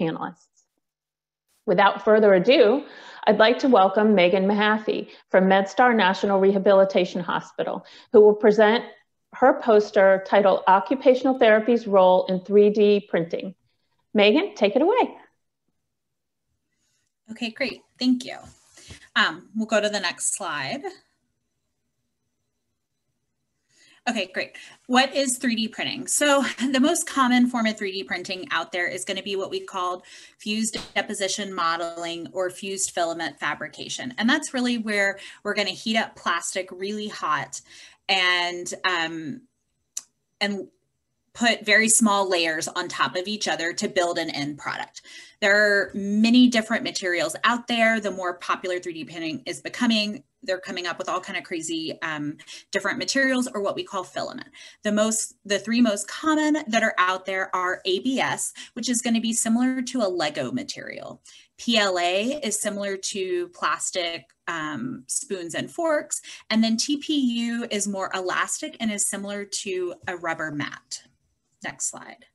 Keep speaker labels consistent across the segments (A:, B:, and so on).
A: panelists. Without further ado, I'd like to welcome Megan Mahaffey from MedStar National Rehabilitation Hospital, who will present her poster titled Occupational Therapy's Role in 3D Printing. Megan, take it away.
B: Okay, great. Thank you. We'll go to the next slide. Okay, great. What is 3D printing? So the most common form of 3D printing out there is going to be what we call fused deposition modeling or fused filament fabrication. And that's really where we're going to heat up plastic really hot and put very small layers on top of each other to build an end product. There are many different materials out there. The more popular 3D printing is becoming, they're coming up with all kind of crazy different materials, or what we call filament. The three most common that are out there are ABS, which is going to be similar to a Lego material. PLA is similar to plastic spoons and forks. And then TPU is more elastic and is similar to a rubber mat. Next slide.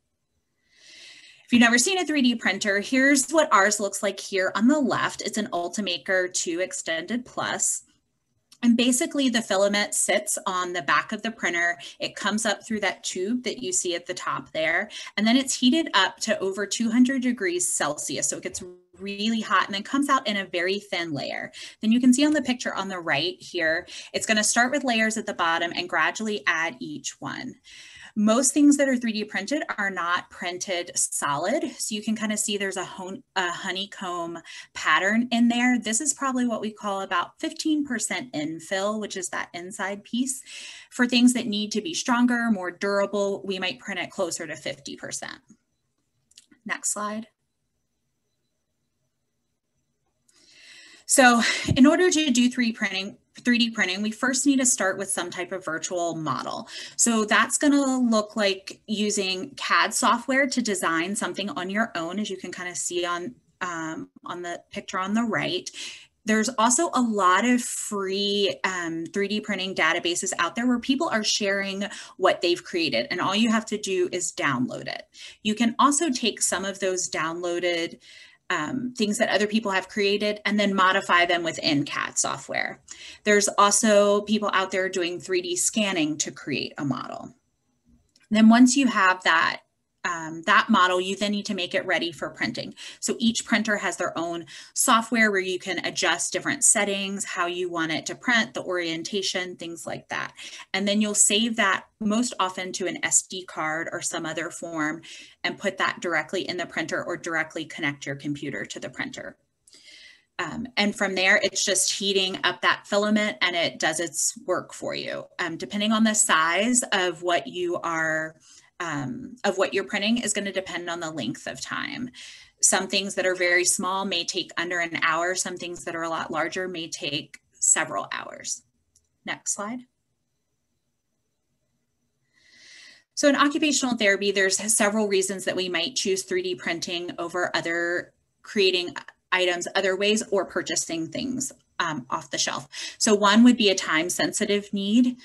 B: If you've never seen a 3D printer, here's what ours looks like here on the left. It's an Ultimaker 2 Extended Plus. And basically the filament sits on the back of the printer. It comes up through that tube that you see at the top there, and then it's heated up to over 200 degrees Celsius. So it gets really hot and then comes out in a very thin layer. Then you can see on the picture on the right here, it's going to start with layers at the bottom and gradually add each one. Most things that are 3D printed are not printed solid. So you can kind of see there's a honeycomb pattern in there. This is probably what we call about 15% infill, which is that inside piece. For things that need to be stronger, more durable, we might print it closer to 50%. Next slide. So in order to do 3D printing, we first need to start with some type of virtual model. So that's going to look like using CAD software to design something on your own, as you can kind of see on the picture on the right. There's also a lot of free 3D printing databases out there where people are sharing what they've created, and all you have to do is download it. You can also take some of those downloaded things that other people have created and then modify them within CAD software. There's also people out there doing 3D scanning to create a model. Then once you have that model, you then need to make it ready for printing. So each printer has their own software where you can adjust different settings, how you want it to print, the orientation, things like that. And then you'll save that most often to an SD card or some other form and put that directly in the printer or directly connect your computer to the printer. And from there, it's just heating up that filament and it does its work for you. Depending on the size of what you are of what you're printing is going to depend on the length of time. Some things that are very small may take under an hour. Some things that are a lot larger may take several hours. Next slide. So in occupational therapy, there's several reasons that we might choose 3D printing over creating items other ways or purchasing things off the shelf. So one would be a time-sensitive need.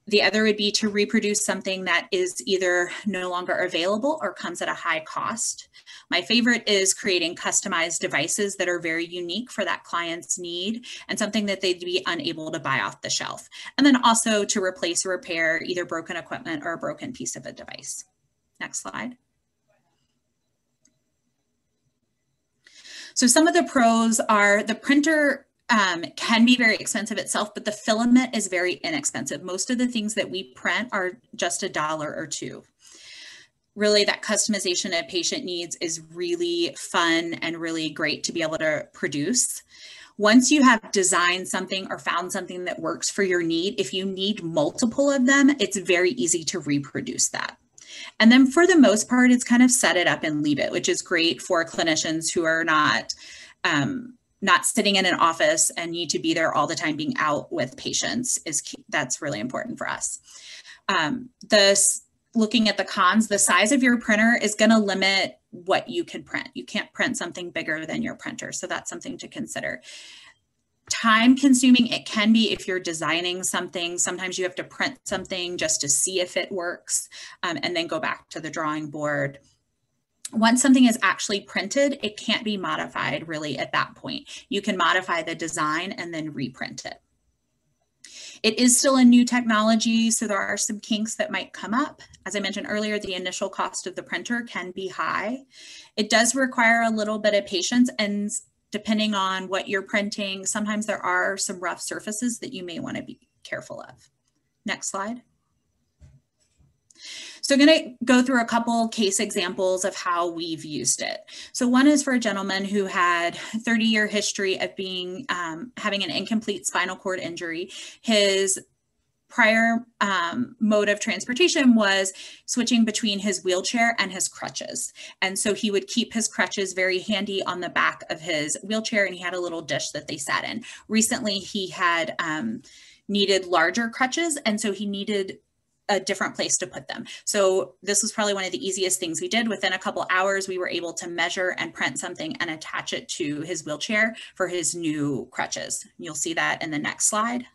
B: The other would be to reproduce something that is either no longer available or comes at a high cost. My favorite is creating customized devices that are very unique for that client's need and something that they'd be unable to buy off the shelf. And then also to replace or repair either broken equipment or a broken piece of a device. Next slide. So some of the pros are the printer can be very expensive itself, but the filament is very inexpensive. Most of the things that we print are just $1 or $2. Really, that customization a patient needs is really fun and really great to be able to produce. Once you have designed something or found something that works for your need, if you need multiple of them, it's very easy to reproduce that. And then for the most part, it's kind of set it up and leave it, which is great for clinicians who are not sitting in an office and need to be there all the time. Being out with patients is key. That's really important for us. Looking at the cons, the size of your printer is going to limit what you can print. You can't print something bigger than your printer. So that's something to consider. Time consuming it can be if you're designing something. Sometimes you have to print something just to see if it works and then go back to the drawing board. Once something is actually printed, it can't be modified really at that point. You can modify the design and then reprint it. It is still a new technology, so there are some kinks that might come up. As I mentioned earlier, the initial cost of the printer can be high. It does require a little bit of patience, and depending on what you're printing, sometimes there are some rough surfaces that you may want to be careful of. Next slide. So I'm going to go through a couple case examples of how we've used it. So one is for a gentleman who had 30-year history of being having an incomplete spinal cord injury. His prior mode of transportation was switching between his wheelchair and his crutches. And so he would keep his crutches very handy on the back of his wheelchair, and he had a little dish that they sat in. Recently, he had needed larger crutches, and so he needed a different place to put them. So this was probably one of the easiest things we did. Within a couple hours, we were able to measure and print something and attach it to his wheelchair for his new crutches. You'll see that in the next slide.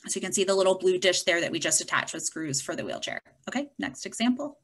B: So you can see the little blue dish there that we just attached with screws for the wheelchair. Okay, next example.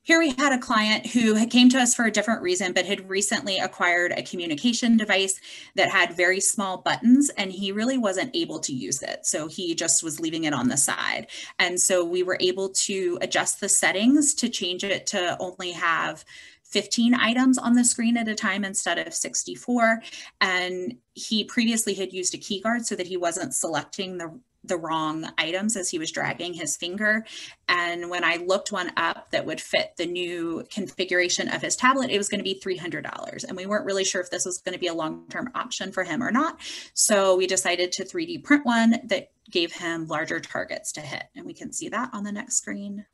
B: Here we had a client who came to us for a different reason, but had recently acquired a communication device that had very small buttons, and he really wasn't able to use it. So he just was leaving it on the side. And so we were able to adjust the settings to change it to only have 15 items on the screen at a time instead of 64. And he previously had used a key guard so that he wasn't selecting the wrong items as he was dragging his finger. And when I looked one up that would fit the new configuration of his tablet, it was going to be $300. And we weren't really sure if this was going to be a long-term option for him or not. So we decided to 3D print one that gave him larger targets to hit. And we can see that on the next screen.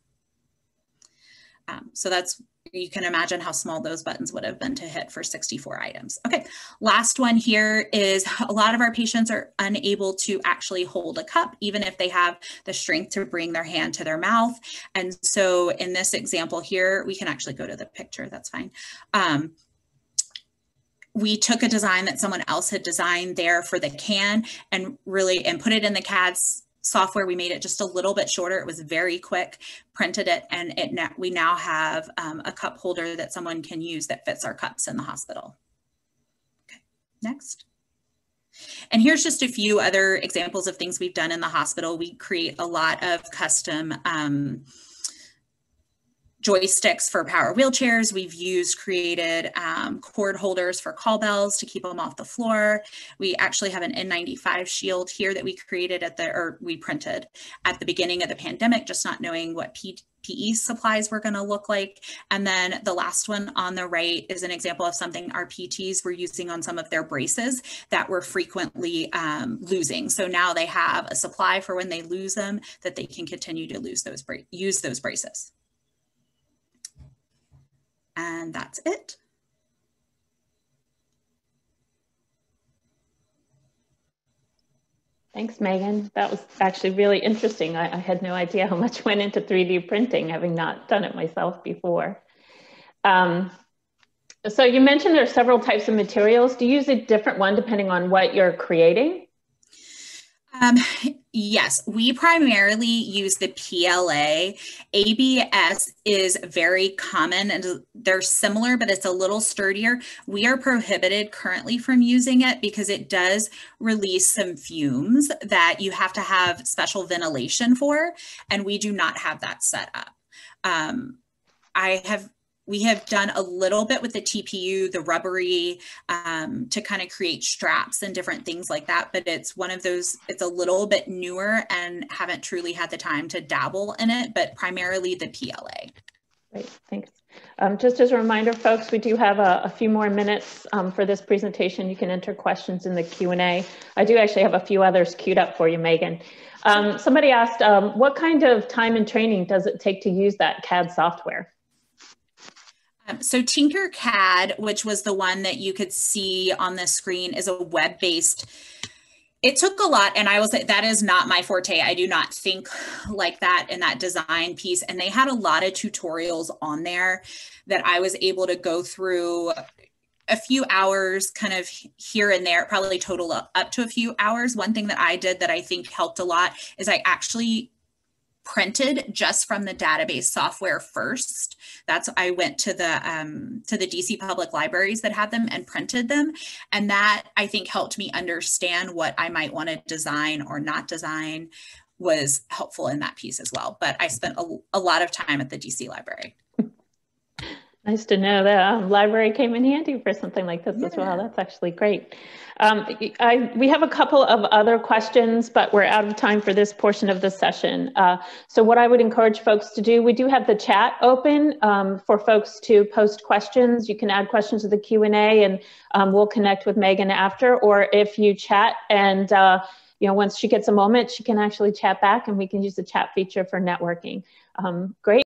B: So that's, you can imagine how small those buttons would have been to hit for 64 items. Okay, last one here is a lot of our patients are unable to actually hold a cup, even if they have the strength to bring their hand to their mouth. And so in this example here, we can actually go to the picture, that's fine. We took a design that someone else had designed there for the can and put it in the CAD's software. We made it just a little bit shorter. It was very quick, printed it, and we now have a cup holder that someone can use that fits our cups in the hospital. Okay, next. And here's just a few other examples of things we've done in the hospital. We create a lot of custom joysticks for power wheelchairs. We've created cord holders for call bells to keep them off the floor. We actually have an N95 shield here that we created we printed at the beginning of the pandemic, just not knowing what PE supplies were going to look like. And then the last one on the right is an example of something our PTs were using on some of their braces that were frequently losing. So now they have a supply for when they lose them, that they can continue to use those braces. And that's it.
A: Thanks, Megan. That was actually really interesting. I had no idea how much went into 3D printing, having not done it myself before. So you mentioned there are several types of materials. Do you use a different one depending on what you're creating?
B: Yes, we primarily use the PLA. ABS is very common and they're similar, but it's a little sturdier. We are prohibited currently from using it because it does release some fumes that you have to have special ventilation for, and we do not have that set up. We have done a little bit with the TPU, the rubbery, to kind of create straps and different things like that. But it's one of those, it's a little bit newer and haven't truly had the time to dabble in it, but primarily the PLA.
A: Great, thanks. Just as a reminder, folks, we do have a few more minutes for this presentation. You can enter questions in the Q&A. I do actually have a few others queued up for you, Megan. Somebody asked, what kind of time and training does it take to use that CAD software?
B: So Tinkercad, which was the one that you could see on the screen, is a web-based. It took a lot, and I will say that is not my forte. I do not think like that in that design piece. And they had a lot of tutorials on there that I was able to go through a few hours kind of here and there, probably total up to a few hours. One thing that I did that I think helped a lot is I actually printed just from the database software first. I went to the DC public libraries that had them and printed them. And that, I think, helped me understand what I might want to design or not design, was helpful in that piece as well. But I spent a lot of time at the DC library.
A: Nice to know that library came in handy for something like this as well. That's actually great. We have a couple of other questions, but we're out of time for this portion of the session. So what I would encourage folks to do, we do have the chat open for folks to post questions. You can add questions to the Q&A, and we'll connect with Megan after. Or if you chat and once she gets a moment, she can actually chat back, and we can use the chat feature for networking. Great.